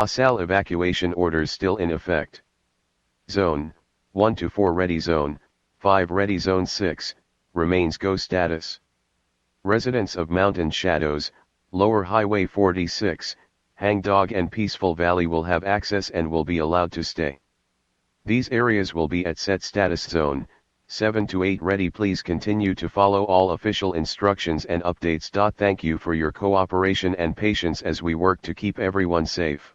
ASAL evacuation orders still in effect. Zone 1 to 4 ready, Zone 5 ready, Zone 6 remains go status. Residents of Mountain Shadows, Lower Highway 46, Hangdog and Peaceful Valley will have access and will be allowed to stay. These areas will be at set status Zone 7 to 8 ready. Please continue to follow all official instructions and updates. Thank you for your cooperation and patience as we work to keep everyone safe.